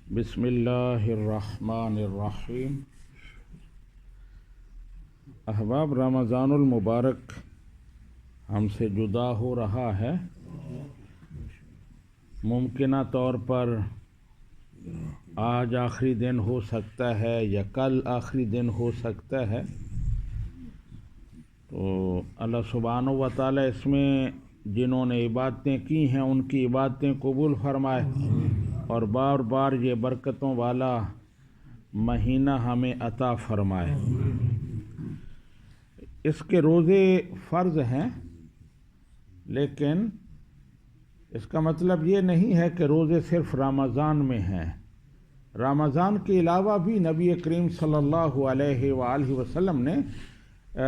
بسم اللہ الرحمن الرحیم۔ احباب، رمضان المبارک ہم سے جدا ہو رہا ہے۔ ممکنہ طور پر آج آخری دن ہو سکتا ہے یا کل آخری دن ہو سکتا ہے، تو اللہ سبحانہ و تعالی اس میں جنہوں نے عبادتیں کی ہیں ان کی عبادتیں قبول فرمائے اور بار بار یہ برکتوں والا مہینہ ہمیں عطا فرمائے۔ اس کے روزے فرض ہیں، لیکن اس کا مطلب یہ نہیں ہے کہ روزے صرف رمضان میں ہیں۔ رمضان کے علاوہ بھی نبی کریم صلی اللہ علیہ وآلہ وسلم نے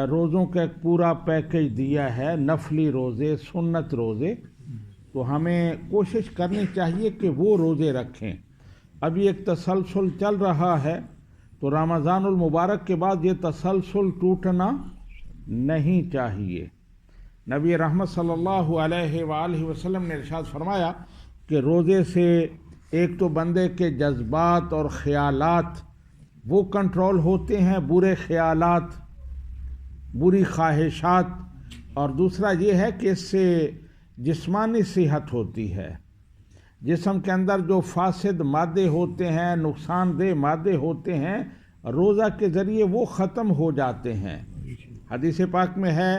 روزوں کا ایک پورا پیکج دیا ہے، نفلی روزے، سنت روزے، تو ہمیں کوشش کرنی چاہیے کہ وہ روزے رکھیں۔ ابھی ایک تسلسل چل رہا ہے، تو رمضان المبارک کے بعد یہ تسلسل ٹوٹنا نہیں چاہیے۔ نبی رحمت صلی اللہ علیہ وآلہ وسلم نے ارشاد فرمایا کہ روزے سے ایک تو بندے کے جذبات اور خیالات وہ کنٹرول ہوتے ہیں، برے خیالات، بری خواہشات، اور دوسرا یہ ہے کہ اس سے جسمانی صحت ہوتی ہے۔ جسم کے اندر جو فاسد مادے ہوتے ہیں، نقصان دہ مادے ہوتے ہیں، روزہ کے ذریعے وہ ختم ہو جاتے ہیں۔ حدیث پاک میں ہے،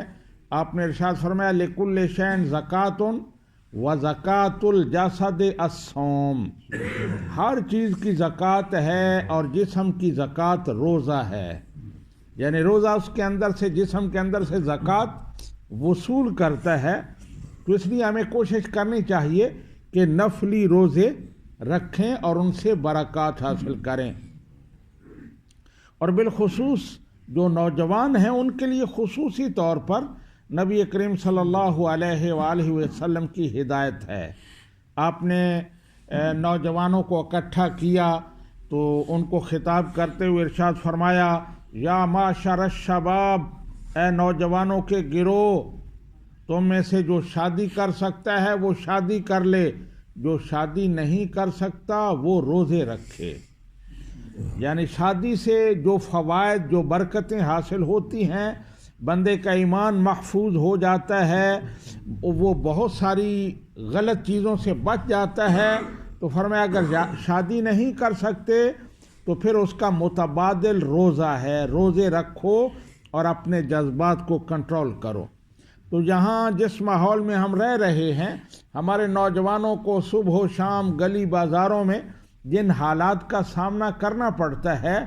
آپ نے ارشاد فرمایا لِكُلِّ شَيْءٍ زَكَاةٌ وَزَكَاةُ الْجَسَدِ الصَّوْمُ، ہر چیز کی زکوٰۃ ہے اور جسم کی زکوٰۃ روزہ ہے۔ یعنی روزہ اس کے اندر سے، جسم کے اندر سے زکوٰۃ وصول کرتا ہے، تو اس لیے ہمیں کوشش کرنی چاہیے کہ نفلی روزے رکھیں اور ان سے برکات حاصل کریں۔ اور بالخصوص جو نوجوان ہیں ان کے لیے خصوصی طور پر نبی کریم صلی اللہ علیہ وآلہ وسلم کی ہدایت ہے۔ آپ نے نوجوانوں کو اکٹھا کیا تو ان کو خطاب کرتے ہوئے ارشاد فرمایا، یا معشر الشباب، اے نوجوانوں کے گروہ، تم میں سے جو شادی کر سکتا ہے وہ شادی کر لے، جو شادی نہیں کر سکتا وہ روزے رکھے۔ یعنی شادی سے جو فوائد، جو برکتیں حاصل ہوتی ہیں، بندے کا ایمان محفوظ ہو جاتا ہے، وہ بہت ساری غلط چیزوں سے بچ جاتا ہے۔ تو فرمایا اگر شادی نہیں کر سکتے تو پھر اس کا متبادل روزہ ہے، روزے رکھو اور اپنے جذبات کو کنٹرول کرو۔ تو یہاں جس ماحول میں ہم رہ رہے ہیں، ہمارے نوجوانوں کو صبح و شام گلی بازاروں میں جن حالات کا سامنا کرنا پڑتا ہے،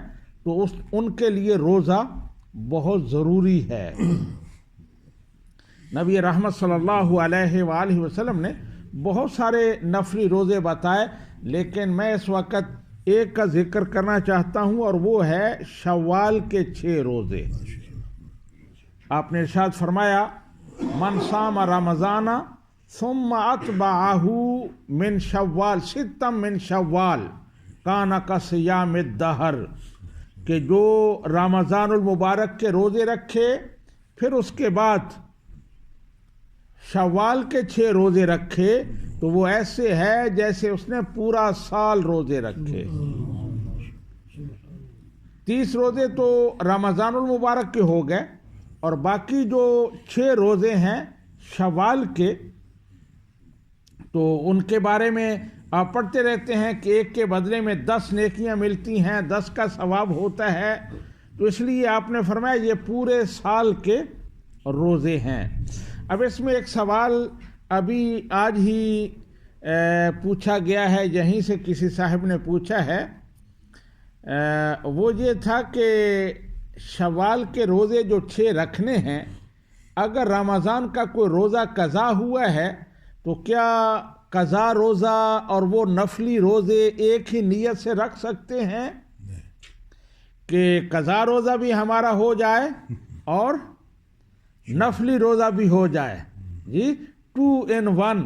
تو ان کے لیے روزہ بہت ضروری ہے۔ نبی رحمت صلی اللہ علیہ وآلہ وسلم نے بہت سارے نفلی روزے بتائے، لیکن میں اس وقت ایک کا ذکر کرنا چاہتا ہوں، اور وہ ہے شوال کے 6 روزے۔ آپ نے ارشاد فرمایا، من صام رمضان ثم اتبعہ من شوال ستا من شوال کان کصیام الدہر، کہ جو رمضان المبارک کے روزے رکھے پھر اس کے بعد شوال کے 6 روزے رکھے، تو وہ ایسے ہے جیسے اس نے پورا سال روزے رکھے۔ 30 روزے تو رمضان المبارک کے ہو گئے، اور باقی جو 6 روزے ہیں شوال کے، تو ان کے بارے میں آپ پڑھتے رہتے ہیں کہ ایک کے بدلے میں 10 نیکیاں ملتی ہیں، 10 کا ثواب ہوتا ہے۔ تو اس لیے آپ نے فرمایا یہ پورے سال کے روزے ہیں۔ اب اس میں ایک سوال ابھی آج ہی پوچھا گیا ہے، یہیں سے کسی صاحب نے پوچھا ہے، وہ یہ تھا کہ شوال کے روزے جو 6 رکھنے ہیں، اگر رمضان کا کوئی روزہ قضا ہوا ہے تو کیا قضا روزہ اور وہ نفلی روزے ایک ہی نیت سے رکھ سکتے ہیں کہ قضا روزہ بھی ہمارا ہو جائے اور نفلی روزہ بھی ہو جائے؟ جی 2 in 1،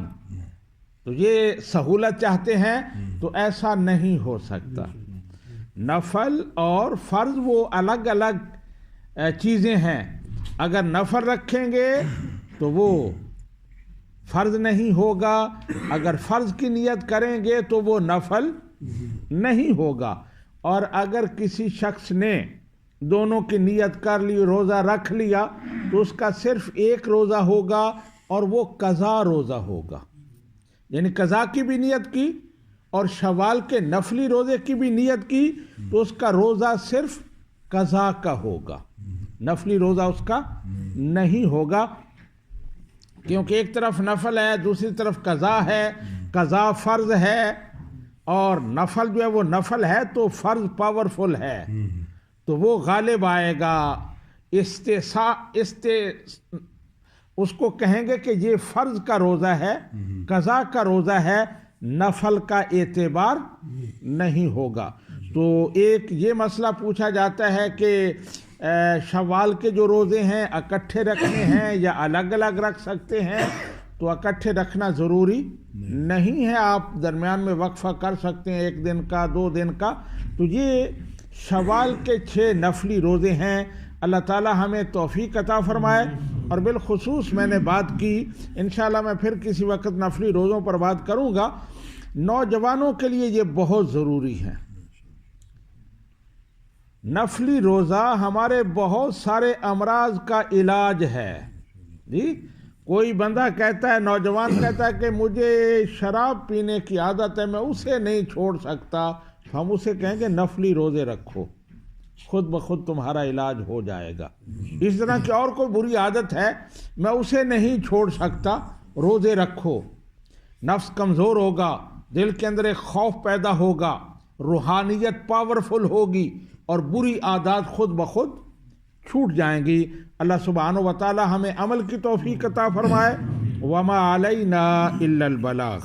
تو یہ سہولت چاہتے ہیں، تو ایسا نہیں ہو سکتا۔ نفل اور فرض وہ الگ الگ چیزیں ہیں۔ اگر نفل رکھیں گے تو وہ فرض نہیں ہوگا، اگر فرض کی نیت کریں گے تو وہ نفل نہیں ہوگا. اور اگر کسی شخص نے دونوں کی نیت کر لی, روزہ رکھ لیا, تو اس کا صرف ایک روزہ ہوگا اور وہ قضا روزہ ہوگا. یعنی قضا کی بھی نیت کی اور شوال کے نفلی روزے کی بھی نیت کی, تو اس کا روزہ صرف قضا کا ہوگا, نفلی روزہ اس کا نہیں ہوگا. کیونکہ ایک طرف نفل ہے, دوسری طرف قضا ہے. قضا فرض ہے اور نفل جو ہے وہ نفل ہے تو فرض پاورفل ہے, تو وہ غالب آئے گا. اس کو کہیں گے کہ یہ فرض کا روزہ ہے, قضا کا روزہ ہے, نفل کا اعتبار نہیں ہوگا. تو ایک یہ مسئلہ پوچھا جاتا ہے کہ شوال کے جو روزے ہیں اکٹھے رکھنے ہیں یا الگ الگ رکھ سکتے ہیں. تو اکٹھے رکھنا ضروری نہیں ہے, آپ درمیان میں وقفہ کر سکتے ہیں, 1 دن کا, 2 دن کا. تو یہ شوال کے 6 نفلی روزے ہیں. اللہ تعالی ہمیں توفیق عطا فرمائے. اور بالخصوص میں نے بات کی, انشاءاللہ میں پھر کسی وقت نفلی روزوں پر بات کروں گا. نوجوانوں کے لیے یہ بہت ضروری ہے. نفلی روزہ ہمارے بہت سارے امراض کا علاج ہے. جی, کوئی بندہ کہتا ہے, نوجوان کہتا ہے کہ مجھے شراب پینے کی عادت ہے, میں اسے نہیں چھوڑ سکتا. ہم اسے کہیں گے نفلی روزے رکھو, خود بخود تمہارا علاج ہو جائے گا. اس طرح کی اور کوئی بری عادت ہے, میں اسے نہیں چھوڑ سکتا, روزے رکھو. نفس کمزور ہوگا, دل کے اندر ایک خوف پیدا ہوگا, روحانیت پاورفل ہوگی اور بری عادات خود بخود چھوٹ جائیں گی. اللہ سبحانہ و تعالی ہمیں عمل کی توفیق عطا فرمائے. وما علینا الا البلاغ.